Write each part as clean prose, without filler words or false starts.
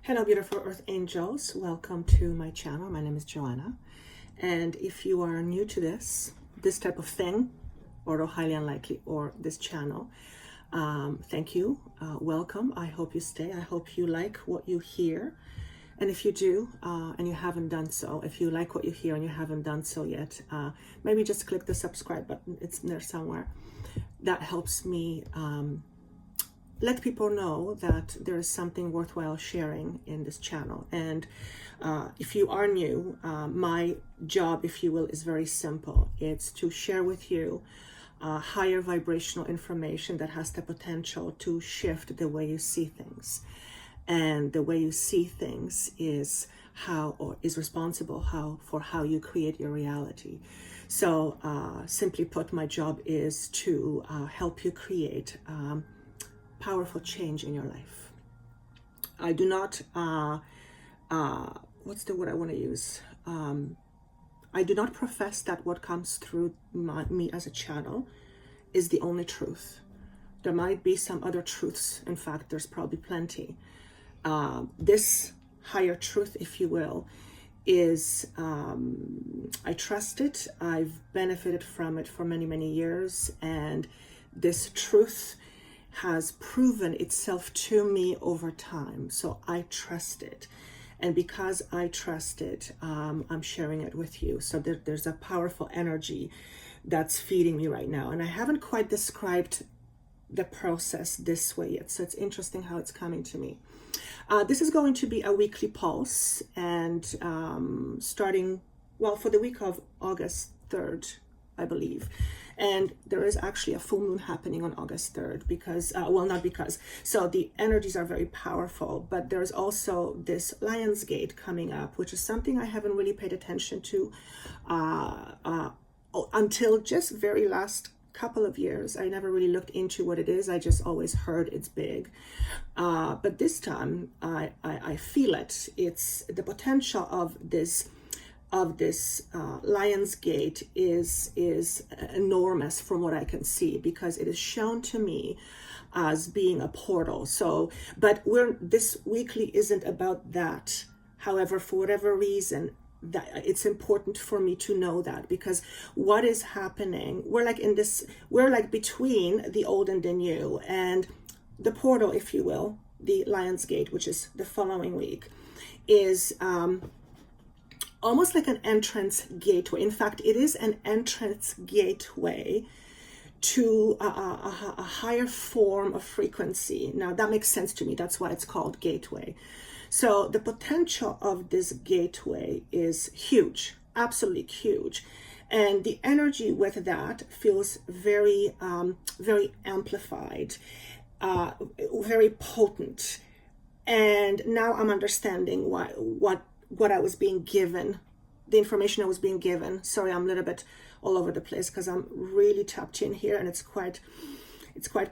Hello, beautiful Earth Angels. Welcome to my channel. My name is Joanna. And if you are new to this type of thing, or highly unlikely, or this channel, thank you. Welcome. I hope you stay. I hope you like what you hear. And if you do, and you haven't done so, if you like what you hear and you haven't done so yet, maybe just click the subscribe button. It's there somewhere. That helps me let people know that there is something worthwhile sharing in this channel. And if you are new, my job, if you will, is very simple. It's to share with you higher vibrational information that has the potential to shift the way you see things. And the way you see things is responsible for how you create your reality. So simply put, my job is to help you create powerful change in your life. I do not, what's the word I want to use? I do not profess that what comes through me as a channel is the only truth. There might be some other truths. In fact, there's probably plenty. This higher truth, if you will, is, I trust it. I've benefited from it for many, many years. And this truth has proven itself to me over time. So I trust it. And because I trust it, I'm sharing it with you. So there's a powerful energy that's feeding me right now. And I haven't quite described the process this way yet. So it's interesting how it's coming to me. This is going to be a weekly pulse, and starting, well, for the week of August 3rd, I believe. And there is actually a full moon happening on August 3rd because, so the energies are very powerful, but there's also this Lion's Gate coming up, which is something I haven't really paid attention to until just very last couple of years. I never really looked into what it is. I just always heard it's big. But this time I feel it. It's the potential of this Lion's Gate is enormous from what I can see, because it is shown to me as being a portal. So, but this weekly isn't about that. However, for whatever reason, that it's important for me to know that, because what is happening, we're like between the old and the new, and the portal, if you will, the Lion's Gate, which is the following week, is almost like an entrance gateway. In fact, it is an entrance gateway to a higher form of frequency. Now, that makes sense to me. That's why it's called gateway. So the potential of this gateway is huge, absolutely huge. And the energy with that feels very, very amplified, very potent. And now I'm understanding what I was being given, the information I was being given. Sorry, I'm a little bit all over the place because I'm really tapped in here, and it's quite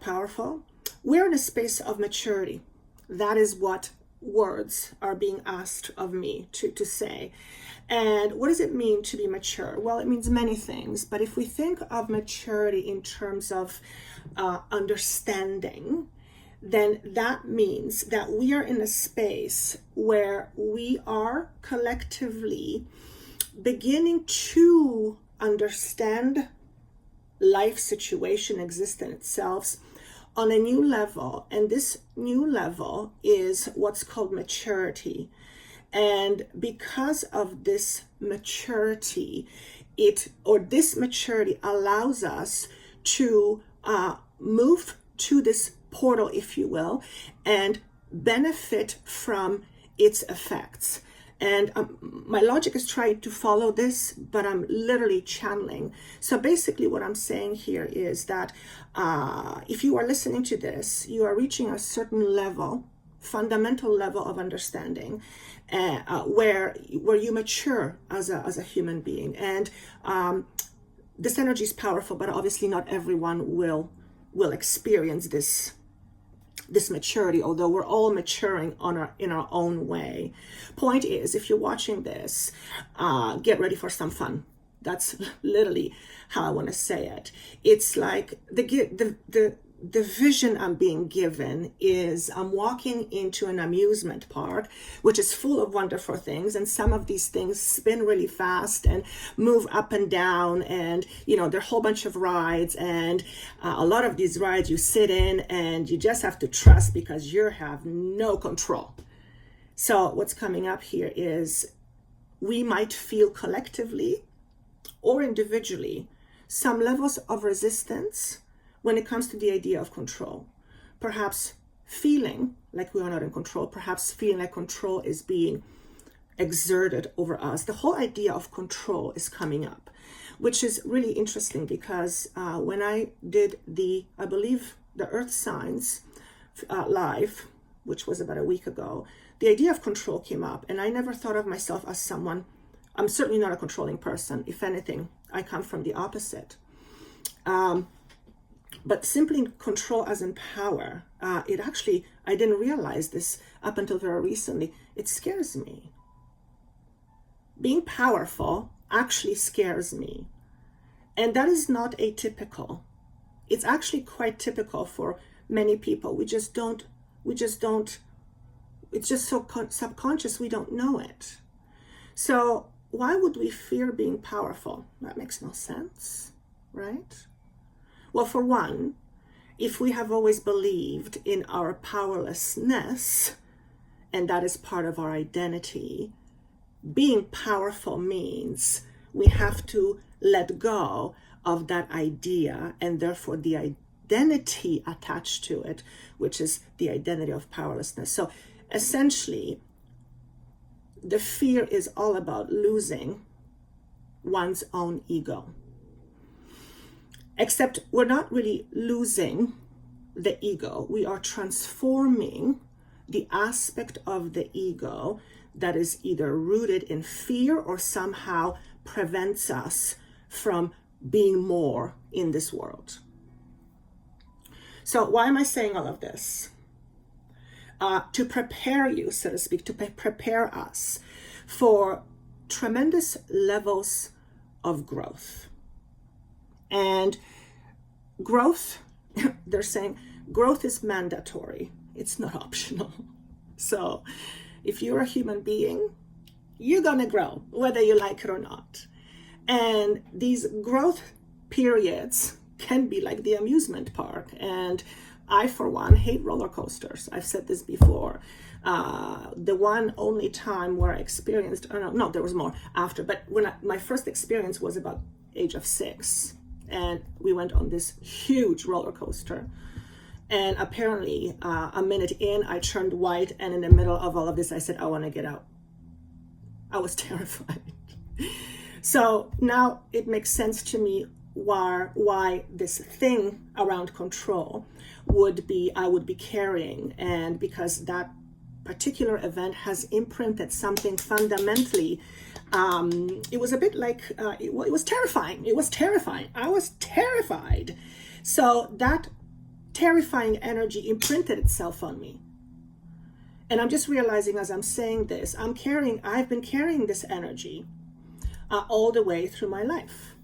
powerful. We're in a space of maturity. That is what words are being asked of me to say. And what does it mean to be mature? Well, it means many things, but if we think of maturity in terms of understanding, then that means that we are in a space where we are collectively beginning to understand life situation, existence itself on a new level. And this new level is what's called maturity. And because of this maturity, this maturity allows us to move to this portal, if you will, and benefit from its effects. And my logic is trying to follow this, but I'm literally channeling. So basically what I'm saying here is that if you are listening to this, you are reaching a certain level, fundamental level of understanding, where you mature as a human being. And this energy is powerful, but obviously not everyone will experience this maturity, although we're all maturing in our own way. Point is, if you're watching this, get ready for some fun. That's literally how I want to say it. It's like the the vision I'm being given is I'm walking into an amusement park, which is full of wonderful things. And some of these things spin really fast and move up and down. And, there are a whole bunch of rides. And a lot of these rides you sit in and you just have to trust because you have no control. So what's coming up here is we might feel collectively or individually some levels of resistance when it comes to the idea of control. Perhaps feeling like we are not in control, perhaps feeling like control is being exerted over us. The whole idea of control is coming up, which is really interesting because when I did I believe the Earth Signs live, which was about a week ago, the idea of control came up, and I never thought of myself as someone, I'm certainly not a controlling person. If anything, I come from the opposite. But simply control as in power, it actually, I didn't realize this up until very recently, it scares me. Being powerful actually scares me. And that is not atypical. It's actually quite typical for many people. We just don't, it's just so subconscious we don't know it. So why would we fear being powerful? That makes no sense, right? Well, for one, if we have always believed in our powerlessness, and that is part of our identity, being powerful means we have to let go of that idea and therefore the identity attached to it, which is the identity of powerlessness. So essentially, the fear is all about losing one's own ego. Except we're not really losing the ego. We are transforming the aspect of the ego that is either rooted in fear or somehow prevents us from being more in this world. So why am I saying all of this? To prepare you, so to speak, to prepare us for tremendous levels of growth. And growth, they're saying growth is mandatory. It's not optional. So if you're a human being, you're going to grow, whether you like it or not. And these growth periods can be like the amusement park. And I, for one, hate roller coasters. I've said this before. The one only time where I experienced, no, there was more after, but when my first experience was about age of 6. And we went on this huge roller coaster. And apparently, a minute in, I turned white. And in the middle of all of this, I said, I want to get out. I was terrified. So now it makes sense to me why this thing around control I would be carrying. And because that particular event has imprinted something fundamentally. It was a bit like, it was terrifying. It was terrifying. I was terrified. So that terrifying energy imprinted itself on me. And I'm just realizing as I'm saying this, I've been carrying this energy all the way through my life,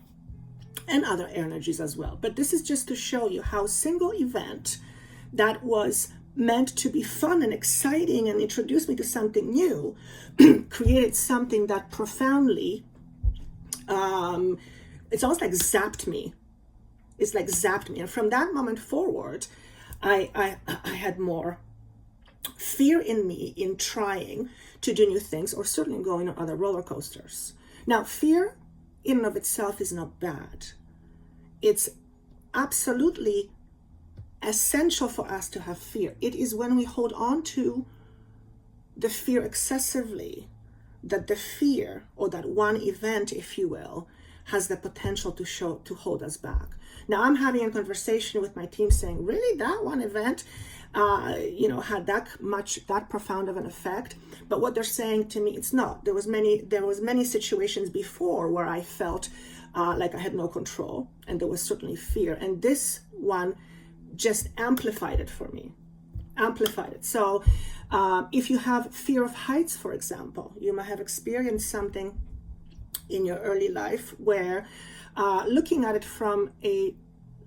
and other energies as well. But this is just to show you how a single event that was meant to be fun and exciting and introduce me to something new created something that profoundly, it's almost like zapped me. It's like zapped me. And from that moment forward, I had more fear in me in trying to do new things, or certainly going on other roller coasters. Now, fear in and of itself is not bad. It's absolutely essential for us to have fear. It is when we hold on to the fear excessively that the fear, or that one event, if you will, has the potential to hold us back. Now, I'm having a conversation with my team saying, really, that one event had that profound of an effect? But what they're saying to me, it's not. There was many situations before where I felt like I had no control, and there was certainly fear. And this one just amplified it for me. Amplified it. So if you have fear of heights, for example, you might have experienced something in your early life where looking at it from a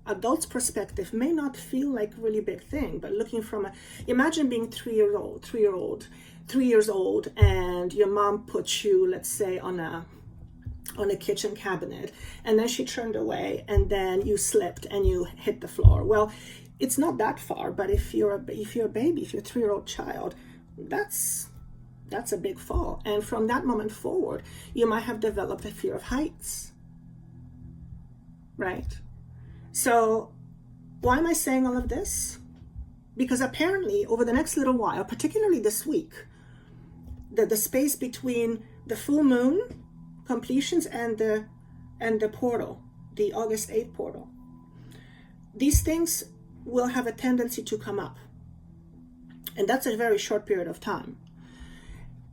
adult's perspective may not feel like a really big thing, but looking from imagine being 3 years old, and your mom put you, let's say, on a kitchen cabinet, and then she turned away, and then you slipped and you hit the floor. Well, it's not that far, but if you're a baby, if you're a 3-year-old child, that's a big fall. And from that moment forward, you might have developed a fear of heights, right? So why am I saying all of this? Because apparently over the next little while, particularly this week, the space between the full moon completions and the portal, the August 8th portal, these things will have a tendency to come up. And that's a very short period of time.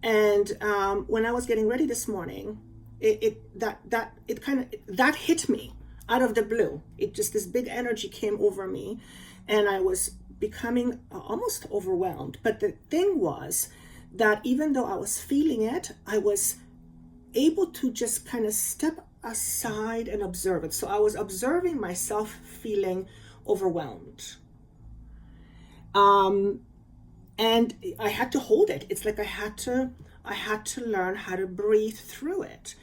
And when I was getting ready this morning, that hit me out of the blue. It just, this big energy came over me, and I was becoming almost overwhelmed. But the thing was that even though I was feeling it, I was able to just kind of step aside and observe it. So I was observing myself feeling overwhelmed. And I had to hold it. It's like I had to learn how to breathe through it.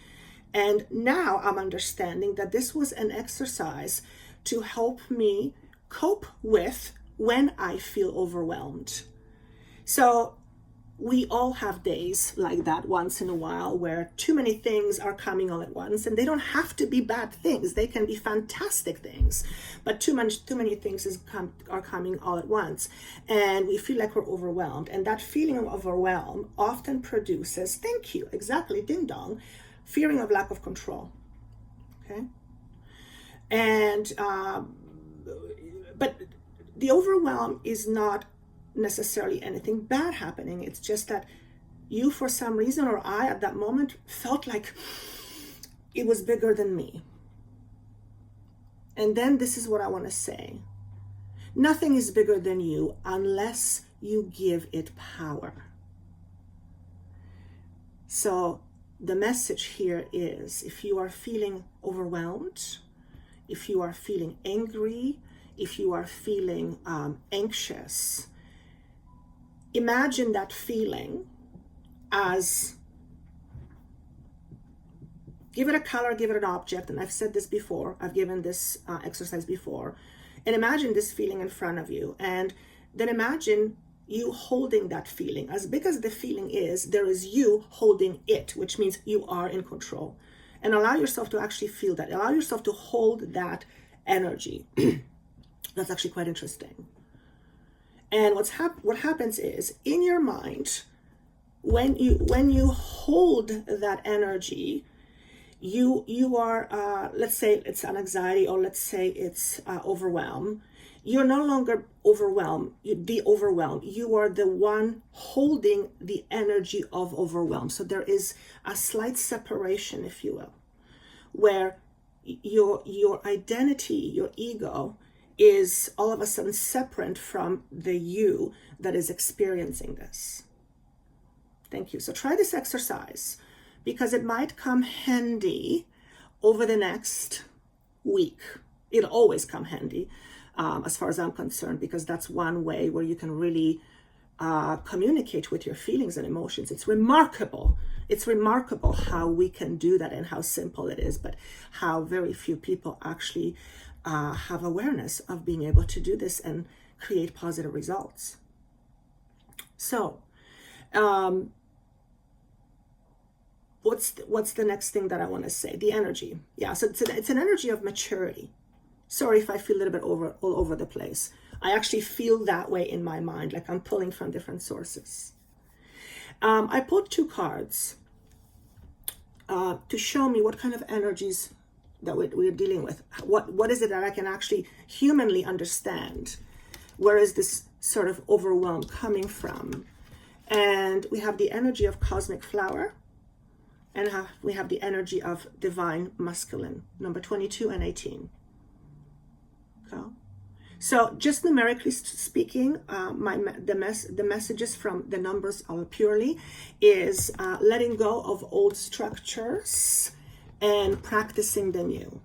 And now I'm understanding that this was an exercise to help me cope with when I feel overwhelmed. So we all have days like that once in a while where too many things are coming all at once, and they don't have to be bad things. They can be fantastic things, but too many things are coming all at once, and we feel like we're overwhelmed. And that feeling of overwhelm often produces, thank you, exactly, ding dong, fearing of lack of control. Okay, and but the overwhelm is not necessarily anything bad happening. It's just that you, for some reason, or I at that moment, felt like it was bigger than me. And then this is what I want to say. Nothing is bigger than you unless you give it power. So the message here is, if you are feeling overwhelmed, if you are feeling angry, if you are feeling anxious, imagine that feeling as, give it a color, give it an object. And I've said this before, I've given this exercise before. And imagine this feeling in front of you. And then imagine you holding that feeling. As big as the feeling is, there is you holding it, which means you are in control. And allow yourself to actually feel that. Allow yourself to hold that energy. That's actually quite interesting. And what happens is, in your mind, when you hold that energy, you are let's say it's an anxiety, or let's say it's overwhelm. You're no longer overwhelmed. You are the one holding the energy of overwhelm. So there is a slight separation, if you will, where your identity, your ego, is all of a sudden separate from the you that is experiencing this. Thank you. So try this exercise, because it might come handy over the next week. It'll always come handy, as far as I'm concerned, because that's one way where you can really communicate with your feelings and emotions. It's remarkable. It's remarkable how we can do that, and how simple it is, but how very few people actually have awareness of being able to do this and create positive results. So what's the next thing that I want to say? The energy. Yeah, so it's an energy of maturity. Sorry if I feel a little bit all over the place. I actually feel that way in my mind, like I'm pulling from different sources. I pulled 2 cards to show me what kind of energies that we're dealing with. What is it that I can actually humanly understand? Where is this sort of overwhelm coming from? And we have the energy of cosmic flower, and we have the energy of divine masculine, number 22 and 18. Okay. So just numerically speaking, the messages from the numbers all purely is letting go of old structures and practicing the new.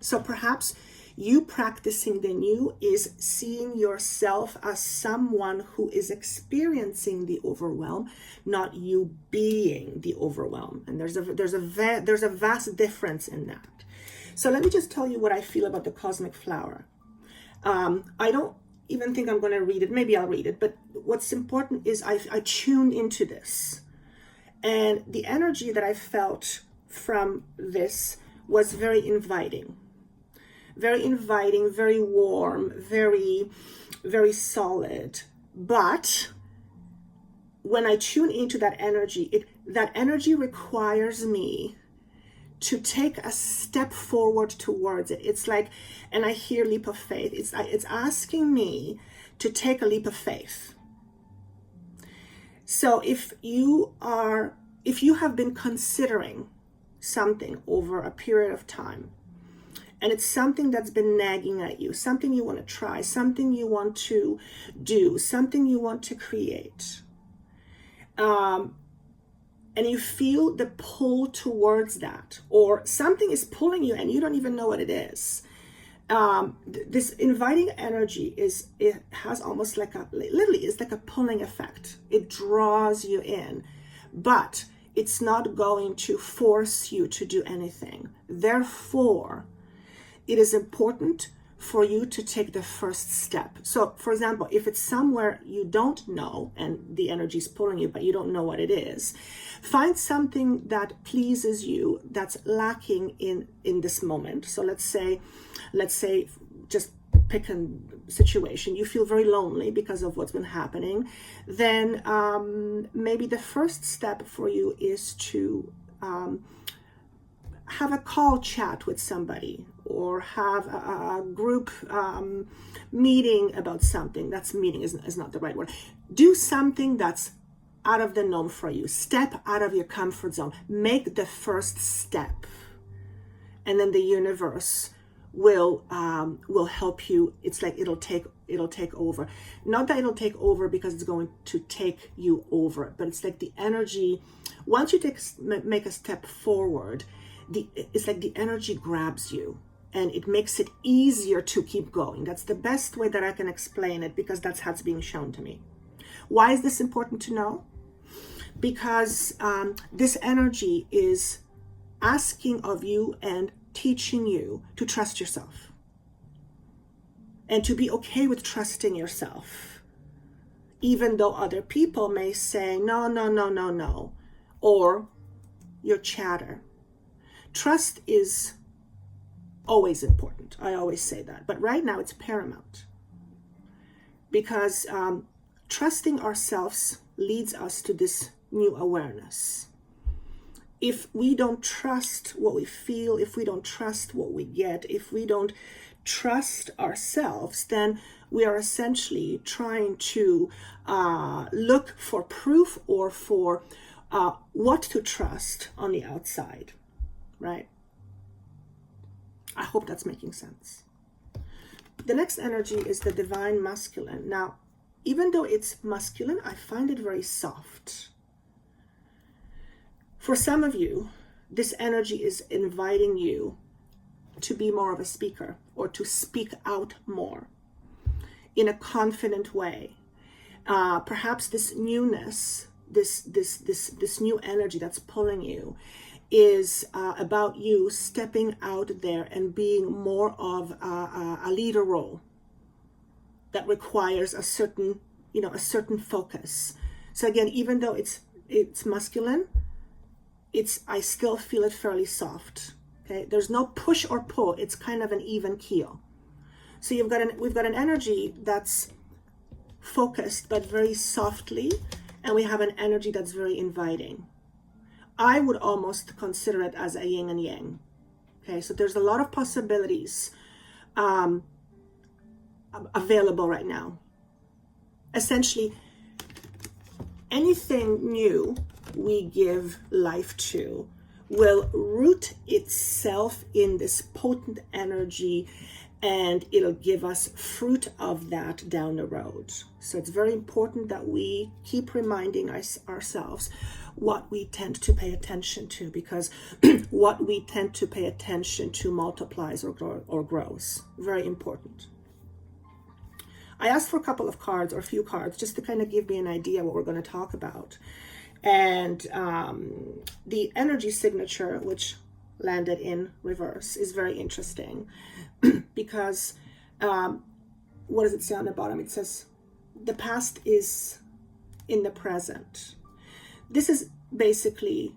So perhaps You practicing the new is seeing yourself as someone who is experiencing the overwhelm, not you being the overwhelm. And there's a vast difference in that. So let me just tell you what I feel about the cosmic flower. I don't even think I'm going to read it. Maybe I'll read it. But what's important is I tuned into this. And the energy that I felt from this was very inviting, very warm, very, very solid. But when I tune into that energy, that energy requires me to take a step forward towards it. It's like, and I hear leap of faith. It's asking me to take a leap of faith. So if you have been considering something over a period of time, and it's something that's been nagging at you, something you want to try, something you want to do, something you want to create, and you feel the pull towards that, or something is pulling you and you don't even know what it is. This inviting energy it has almost like literally it's like a pulling effect. It draws you in, but it's not going to force you to do anything. Therefore, it is important for you to take the first step. So, for example, if it's somewhere you don't know and the energy is pulling you, but you don't know what it is, find something that pleases you that's lacking in this moment. So let's say, just pick a situation. You feel very lonely because of what's been happening. Then maybe the first step for you is to have a call chat with somebody, or have a group meeting about something. That's meeting is not the right word. Do something that's out of the norm for you. Step out of your comfort zone. Make the first step, and then the universe will help you. It's like it'll take over. Not that it'll take over because it's going to take you over, but it's like the energy. Once you make a step forward, it's like the energy grabs you and it makes it easier to keep going. That's the best way that I can explain it, because that's how it's being shown to me. Why is this important to know? Because this energy is asking of you and teaching you to trust yourself and to be okay with trusting yourself, even though other people may say no, or your chatter. Trust is always important. I always say that. But right now it's paramount, because trusting ourselves leads us to this new awareness. If we don't trust what we feel, if we don't trust what we get, if we don't trust ourselves, then we are essentially trying to look for proof or for what to trust on the outside. Right? I hope that's making sense. The next energy is the divine masculine. Now, even though it's masculine, I find it very soft. For some of you, this energy is inviting you to be more of a speaker, or to speak out more in a confident way. Perhaps this newness, this new energy that's pulling you, is about you stepping out there and being more of a leader role that requires a certain focus. So again, even though it's masculine, I still feel it fairly soft. Okay, there's no push or pull. It's kind of an even keel. So we've got an energy that's focused but very softly, and we have an energy that's very inviting. I would almost consider it as a yin and yang. Okay, so there's a lot of possibilities available right now. Essentially, anything new we give life to will root itself in this potent energy and it'll give us fruit of that down the road. So it's very important that we keep reminding ourselves what we tend to pay attention to, because what we tend to pay attention to multiplies or grows. Very important. I asked for a couple of cards, or a few cards, just to kind of give me an idea what we're going to talk about. And the energy signature, which landed in reverse, is very interesting because what does it say on the bottom? It says the past is in the present. This is basically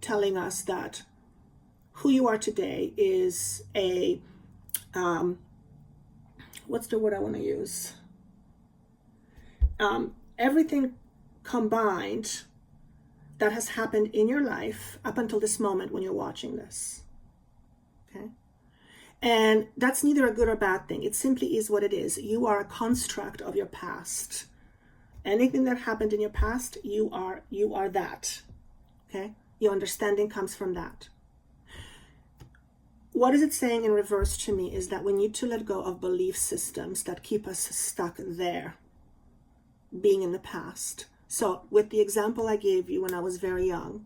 telling us that who you are today is a what's the word I want to use? Everything combined that has happened in your life up until this moment when you're watching this. Okay? And that's neither a good or bad thing. It simply is what it is. You are a construct of your past. Anything that happened in your past, you are that. Okay? Your understanding comes from that. What is it saying in reverse to me is that we need to let go of belief systems that keep us stuck there, being in the past. So with the example I gave you when I was very young,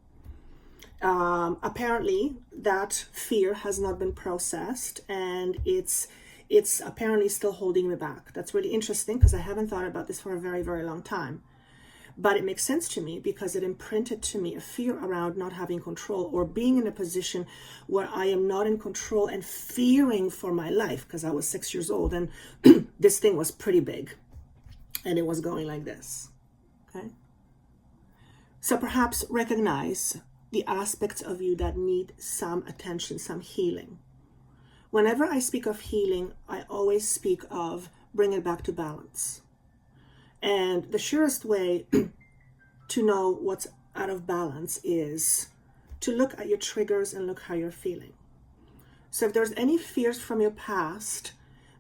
apparently that fear has not been processed, and it's apparently still holding me back. That's really interesting because I haven't thought about this for a very, very long time. But it makes sense to me because it imprinted to me a fear around not having control, or being in a position where I am not in control and fearing for my life, because I was 6 years old and this thing was pretty big and it was going like this. Okay? So perhaps recognize the aspects of you that need some attention, some healing. Whenever I speak of healing, I always speak of bring it back to balance. And the surest way to know what's out of balance is to look at your triggers and look how you're feeling. So if there's any fears from your past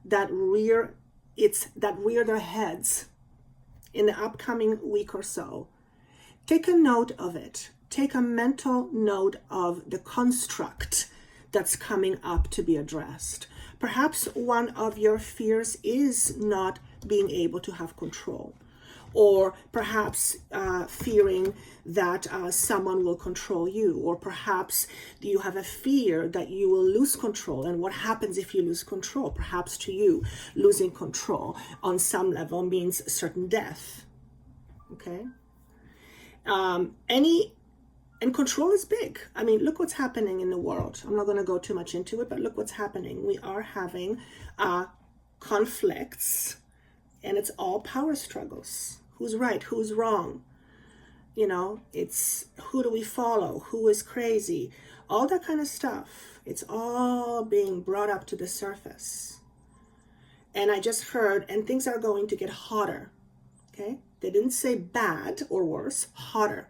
that rear their heads in the upcoming week or so, take a note of it. Take a mental note of the construct that's coming up to be addressed. Perhaps one of your fears is not being able to have control, or perhaps fearing that someone will control you, or perhaps you have a fear that you will lose control, and what happens if you lose control. Perhaps to you, losing control on some level means certain death. Okay? And control is big. I mean, look what's happening in the world. I'm not going to go too much into it, but look what's happening. We are having conflicts, and it's all power struggles. Who's right? Who's wrong? You know, it's who do we follow? Who is crazy? All that kind of stuff. It's all being brought up to the surface. And I just heard, and things are going to get hotter. Okay? They didn't say bad or worse, hotter,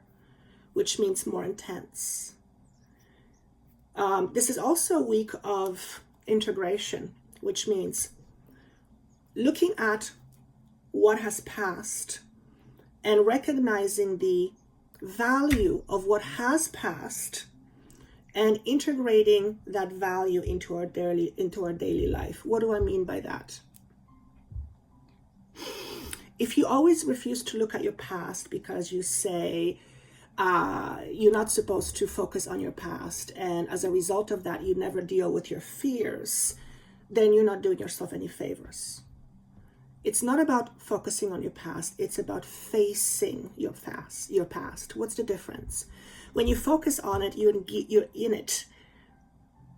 which means more intense. This is also a week of integration, which means looking at what has passed and recognizing the value of what has passed and integrating that value into our daily life. What do I mean by that? If you always refuse to look at your past because you say you're not supposed to focus on your past, and as a result of that, you never deal with your fears, then you're not doing yourself any favors. It's not about focusing on your past. It's about facing your past. What's the difference? When you focus on it, you're in it.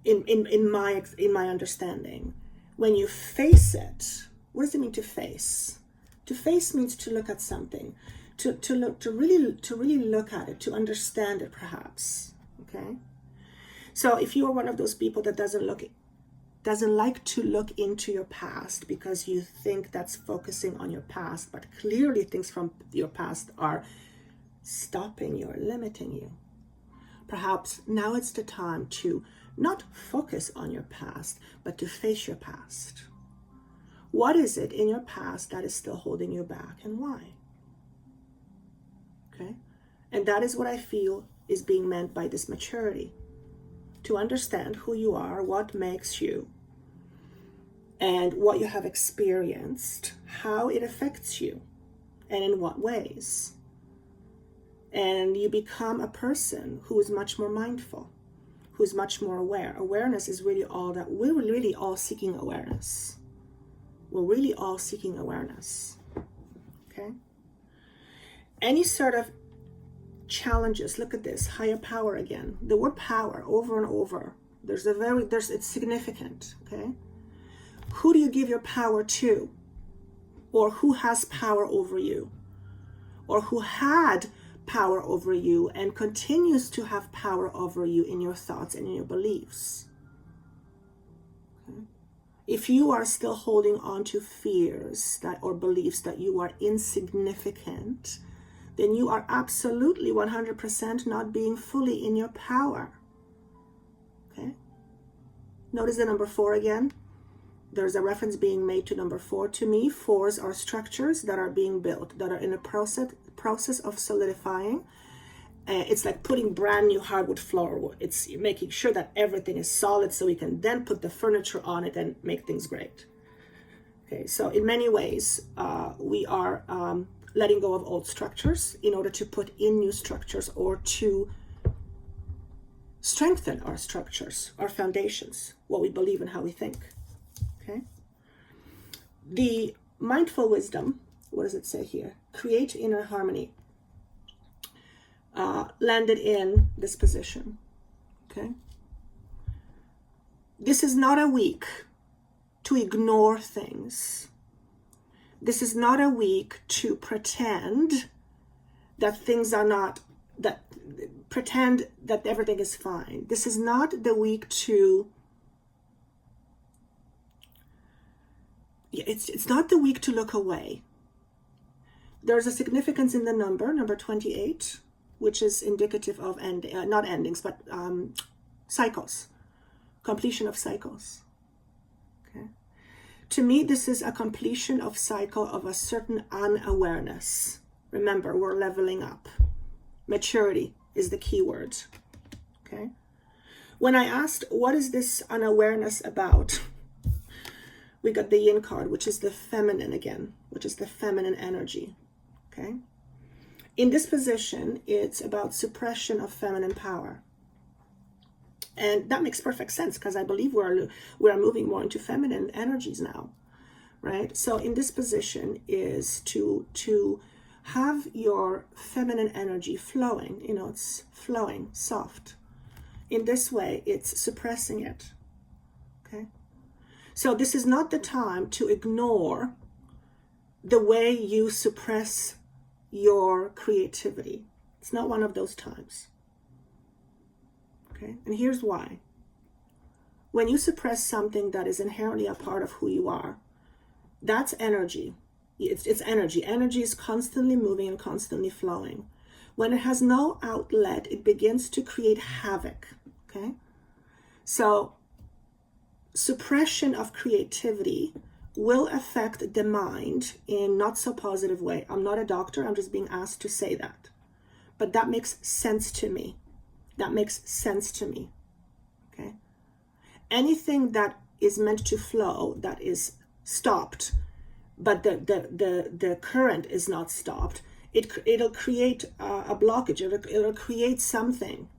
In my understanding, when you face it, what does it mean to face? To face means to look at something, to really look at it, to understand it, perhaps. Okay. So if you are one of those people that doesn't like to look into your past because you think that's focusing on your past, but clearly things from your past are stopping you or limiting you, perhaps now it's the time to not focus on your past, but to face your past. What is it in your past that is still holding you back, and why? Okay? And that is what I feel is being meant by this maturity. To understand who you are, what makes you, and what you have experienced, how it affects you, and in what ways. And you become a person who is much more mindful, who's much more aware. Awareness is really all that. We're really all seeking awareness. We're really all seeking awareness. Okay? Any sort of challenges, look at this, higher power again. The word power over and over. It's significant, okay? Who do you give your power to? Or who has power over you? Or who had power over you and continues to have power over you in your thoughts and in your beliefs? Okay. If you are still holding on to fears or beliefs that you are insignificant, then you are absolutely 100% not being fully in your power. Okay? Notice the number 4 again. There's a reference being made to number 4. To me, 4s are structures that are being built, that are in a process of solidifying. It's like putting brand new hardwood floor. It's making sure that everything is solid so we can then put the furniture on it and make things great. Okay, so in many ways, we are letting go of old structures in order to put in new structures or to strengthen our structures, our foundations, what we believe and how we think. Okay. The mindful wisdom, what does it say here? Create inner harmony. Landed in this position. Okay. This is not a week to ignore things. This is not a week to pretend that things are not, pretend that everything is fine. This is not the week to, it's not the week to look away. There's a significance in the number 28, which is indicative of not endings, but cycles, completion of cycles. Okay. To me, this is a completion of cycle of a certain unawareness. Remember, we're leveling up. Maturity is the key word. Okay. When I asked, what is this unawareness about? We got the yin card, which is the feminine again, which is the feminine energy. Okay. In this position, it's about suppression of feminine power. And that makes perfect sense because I believe we're moving more into feminine energies now, right? So in this position is to have your feminine energy flowing, it's flowing, soft. In this way, it's suppressing it, okay? So this is not the time to ignore the way you suppress your creativity. It's not one of those times. Okay? And here's why. When you suppress something that is inherently a part of who you are, that's energy. It's energy. Energy is constantly moving and constantly flowing. When it has no outlet, it begins to create havoc. Okay? So suppression of creativity will affect the mind in not so positive way. I'm not a doctor, I'm just being asked to say that. But that makes sense to me. That makes sense to me. Okay? Anything that is meant to flow, that is stopped, but the current is not stopped, it'll create a blockage. It'll create something.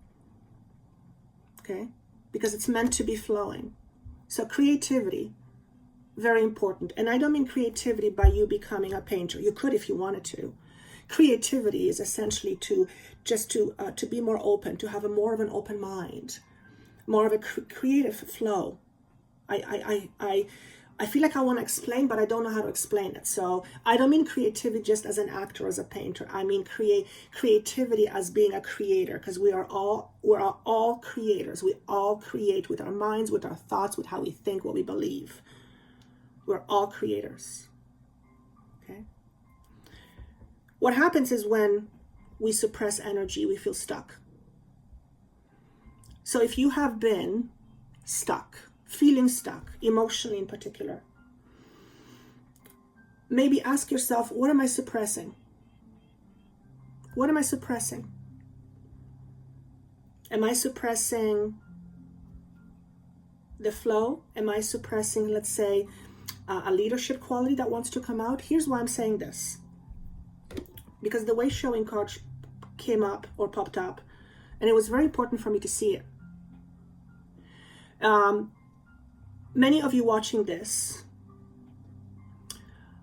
Okay? Because it's meant to be flowing. So creativity, very important. And I don't mean creativity by you becoming a painter. You could if you wanted to. Creativity is essentially to be more open, to have more of an open mind, more of a creative flow. I feel like I want to explain, but I don't know how to explain it. So I don't mean creativity just as an actor, as a painter. I mean creativity as being a creator, because we're all creators. We all create with our minds, with our thoughts, with how we think, what we believe. We're all creators. Okay? What happens is when we suppress energy, we feel stuck. So if you have been stuck, feeling stuck, emotionally in particular, maybe ask yourself, what am I suppressing? What am I suppressing? Am I suppressing the flow? Am I suppressing, let's say, a leadership quality that wants to come out. Here's why I'm saying this. Because the way showing cards came up or popped up, and it was very important for me to see it. Many of you watching this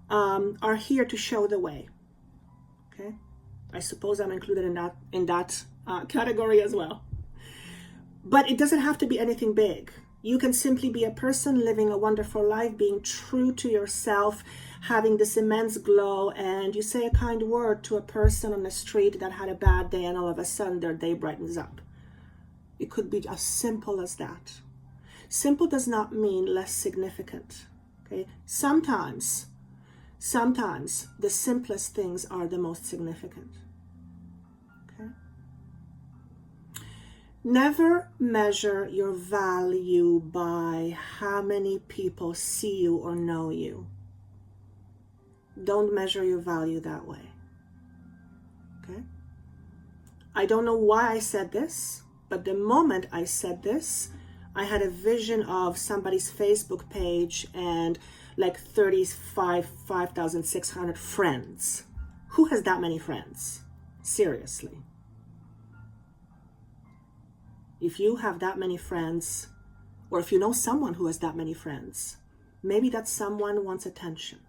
are here to show the way. Okay, I suppose I'm included in that category as well. But it doesn't have to be anything big. You can simply be a person living a wonderful life, being true to yourself, having this immense glow, and you say a kind word to a person on the street that had a bad day, and all of a sudden their day brightens up. It could be as simple as that. Simple does not mean less significant. Okay? Sometimes the simplest things are the most significant. Okay? Never measure your value by how many people see you or know you. Don't measure your value that way. Okay? I don't know why I said this, but the moment I said this, I had a vision of somebody's Facebook page and like 5,600 friends. Who has that many friends? Seriously. If you have that many friends, or if you know someone who has that many friends, maybe that someone wants attention.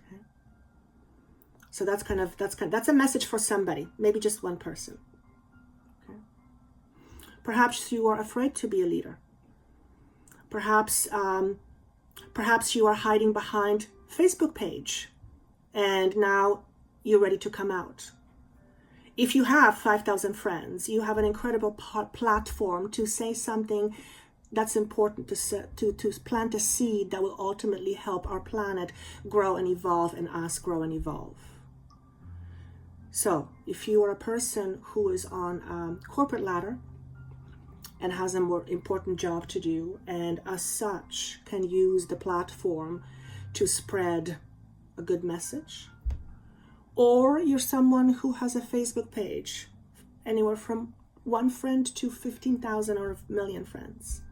Okay? So that's a message for somebody, maybe just one person. Okay? Perhaps you are afraid to be a leader. Perhaps you are hiding behind Facebook page and now you're ready to come out. If you have 5,000 friends, you have an incredible platform to say something that's important, to plant a seed that will ultimately help our planet grow and evolve, and us grow and evolve. So if you are a person who is on a corporate ladder and has a more important job to do, and as such can use the platform to spread a good message, or you're someone who has a Facebook page, anywhere from one friend to 15,000 or a million friends,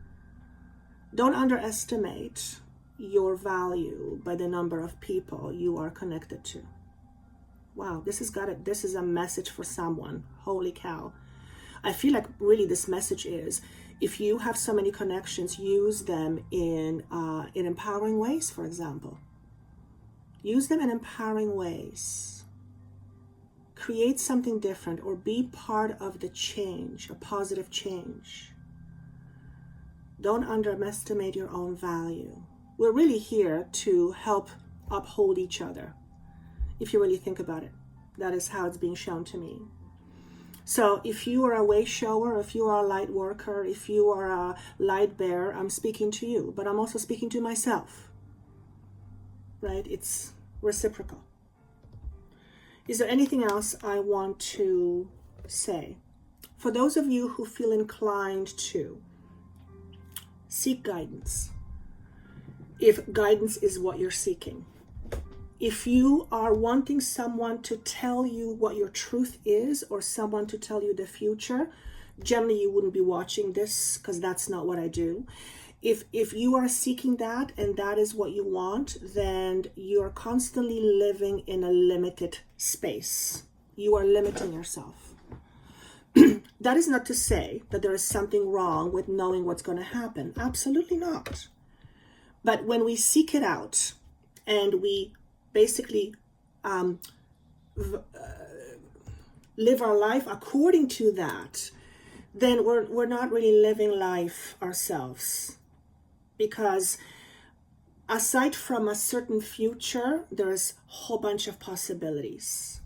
don't underestimate your value by the number of people you are connected to. Wow, this is a message for someone. Holy cow. I feel like really this message is, if you have so many connections, use them in empowering ways, for example. Use them in empowering ways. Create something different, or be part of the change, a positive change. Don't underestimate your own value. We're really here to help uphold each other. If you really think about it, that is how it's being shown to me. So if you are a way shower, if you are a light worker, if you are a light bearer, I'm speaking to you, but I'm also speaking to myself. Right? It's reciprocal. Is there anything else I want to say? For those of you who feel inclined to seek guidance, if guidance is what you're seeking, if you are wanting someone to tell you what your truth is, or someone to tell you the future, generally you wouldn't be watching this, because that's not what I do. If you are seeking that and that is what you want, then you are constantly living in a limited space. You are limiting yourself. That is not to say that there is something wrong with knowing what's going to happen. Absolutely not. But when we seek it out and we basically live our life according to that, then we're not really living life ourselves. Because aside from a certain future, there's a whole bunch of possibilities.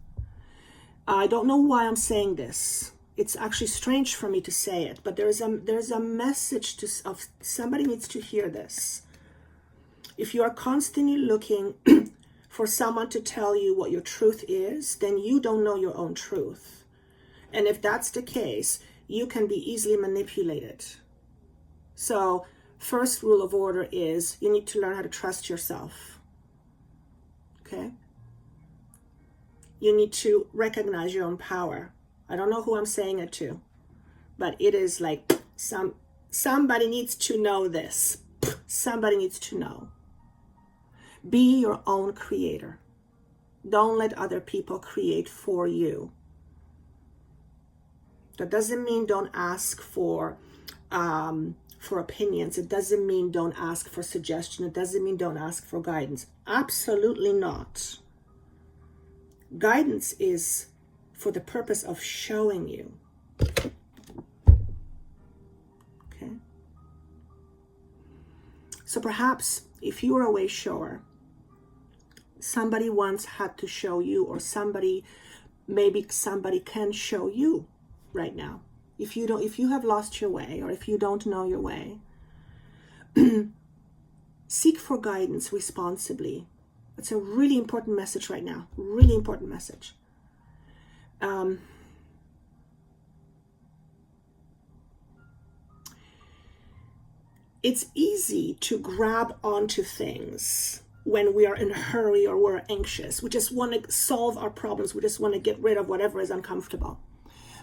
I don't know why I'm saying this. It's actually strange for me to say it, but there's a message of somebody needs to hear this. If you are constantly looking for someone to tell you what your truth is, then you don't know your own truth. And if that's the case, you can be easily manipulated. So first rule of order is you need to learn how to trust yourself. Okay? You need to recognize your own power. I don't know who I'm saying it to, but it is like somebody needs to know this. Somebody needs to know. Be your own creator. Don't let other people create for you. That doesn't mean don't ask for opinions. It doesn't mean don't ask for suggestion. It doesn't mean don't ask for guidance. Absolutely not. Guidance is for the purpose of showing you. Okay? So perhaps if you are a way shower, somebody once had to show you, or maybe somebody can show you right now. If you have lost your way, or if you don't know your way, seek for guidance responsibly. It's a really important message right now. Really important message. It's easy to grab onto things when we are in a hurry or we're anxious. We just want to solve our problems. We just want to get rid of whatever is uncomfortable.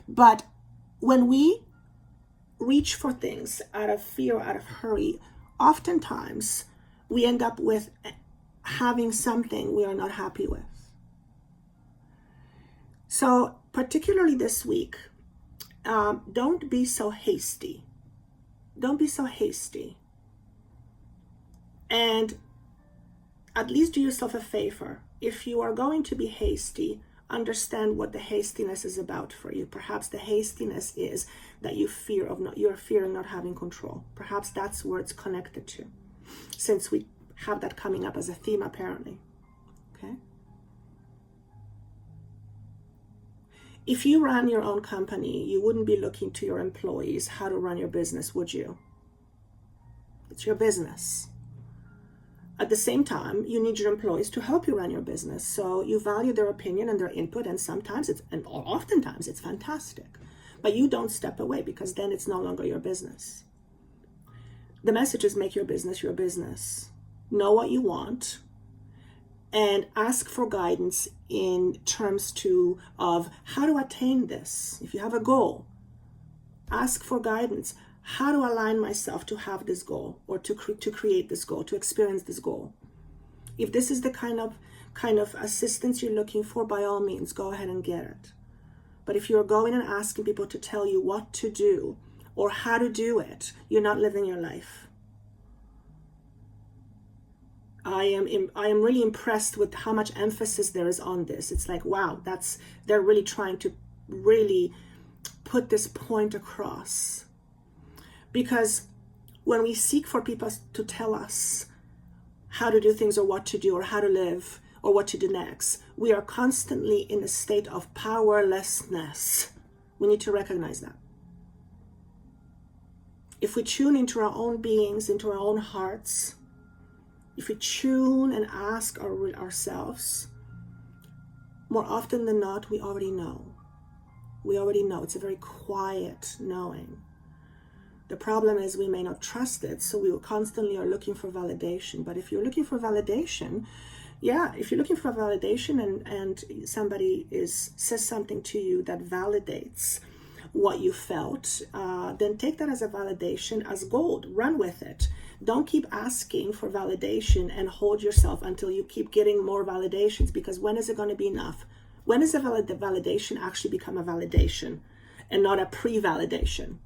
But when we reach for things out of fear, out of hurry, oftentimes we end up with having something we are not happy with. So particularly this week, don't be so hasty. Don't be so hasty. And at least do yourself a favor. If you are going to be hasty, understand what the hastiness is about for you. Perhaps the hastiness is that you're fearing not having control. Perhaps that's where it's connected to, since we have that coming up as a theme apparently. Okay? If you ran your own company, you wouldn't be looking to your employees how to run your business, would you? It's your business. At the same time, you need your employees to help you run your business. So you value their opinion and their input, and oftentimes it's fantastic. But you don't step away, because then it's no longer your business. The message is make your business your business. Know what you want, and ask for guidance in terms of how to attain this. If you have a goal, ask for guidance. How to align myself to have this goal, or to create this goal, to experience this goal. If this is the kind of assistance you're looking for, by all means, go ahead and get it. But if you're going and asking people to tell you what to do or how to do it, you're not living your life. I am really impressed with how much emphasis there is on this. It's like, wow, they're really trying to really put this point across. Because when we seek for people to tell us how to do things, or what to do, or how to live, or what to do next, we are constantly in a state of powerlessness. We need to recognize that. If we tune into our own beings, into our own hearts, if we tune and ask ourselves, more often than not, we already know. We already know. It's a very quiet knowing. The problem is we may not trust it, so we constantly are looking for validation. But if you're looking for validation, and somebody says something to you that validates what you felt, then take that as a validation, as gold. Run with it. Don't keep asking for validation and hold yourself until you keep getting more validations, because when is it going to be enough? When does the validation actually become a validation and not a pre-validation?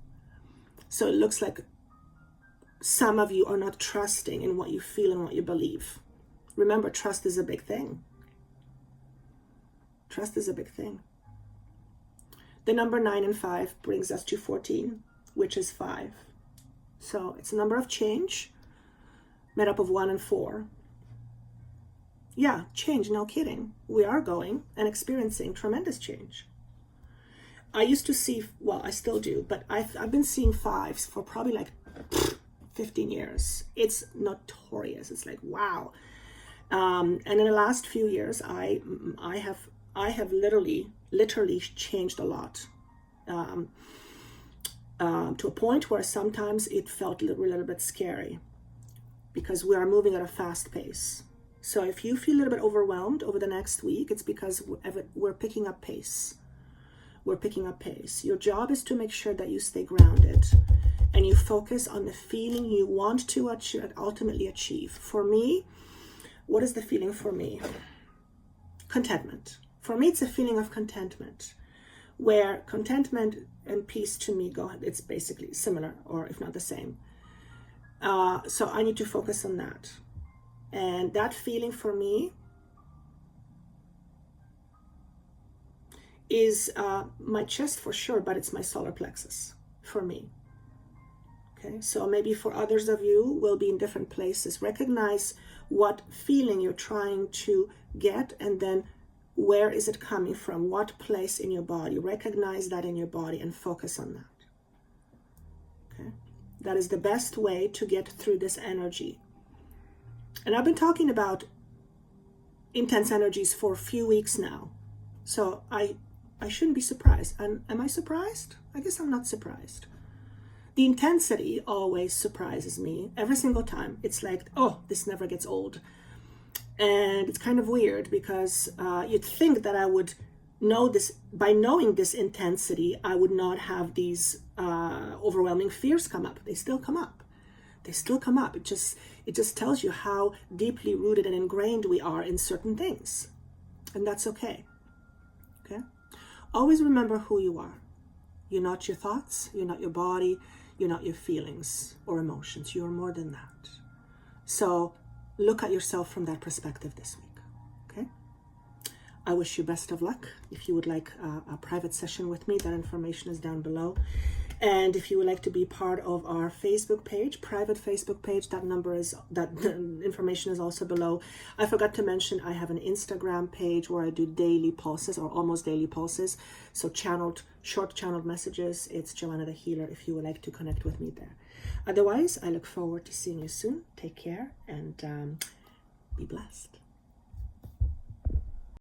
So it looks like some of you are not trusting in what you feel and what you believe. Remember, trust is a big thing. Trust is a big thing. The number 9 and 5 brings us to 14, which is 5. So it's a number of change, made up of 1 and 4. Yeah, change, no kidding. We are going and experiencing tremendous change. I used to see, well, I still do, but I've been seeing 5s for probably like 15 years. It's notorious. It's like, wow. And in the last few years, I have literally changed a lot, to a point where sometimes it felt a little bit scary, because we are moving at a fast pace. So if you feel a little bit overwhelmed over the next week, it's because we're picking up pace. We're picking up pace. Your job is to make sure that you stay grounded and you focus on the feeling you want to ultimately achieve. For me, What is the feeling for me? Contentment. For me, it's a feeling of contentment, where contentment and peace to me it's basically similar, or if not the same. So I need to focus on that. And that feeling for me is my chest for sure, but it's my solar plexus for me. Okay, so maybe for others of you will be in different places. Recognize what feeling you're trying to get, and then where is it coming from? What place in your body? Recognize that in your body and focus on that. Okay, that is the best way to get through this energy. And I've been talking about intense energies for a few weeks now, so I shouldn't be surprised. And am I surprised? I guess I'm not surprised. The intensity always surprises me every single time. It's like, oh, this never gets old. And it's kind of weird because you'd think that I would know this, by knowing this intensity, I would not have these overwhelming fears come up. They still come up. They still come up. It just tells you how deeply rooted and ingrained we are in certain things. And that's okay. Okay? Always remember who you are. You're not your thoughts. You're not your body. You're not your feelings or emotions. You're more than that. So look at yourself from that perspective this week. Okay? I wish you best of luck. If you would like a private session with me, that information is down below. And if you would like to be part of our Facebook page, private Facebook page, that information is also below. I forgot to mention I have an Instagram page where I do daily pulses, or almost daily pulses. So short channeled messages. It's Joanna the Healer if you would like to connect with me there. Otherwise, I look forward to seeing you soon. Take care and be blessed.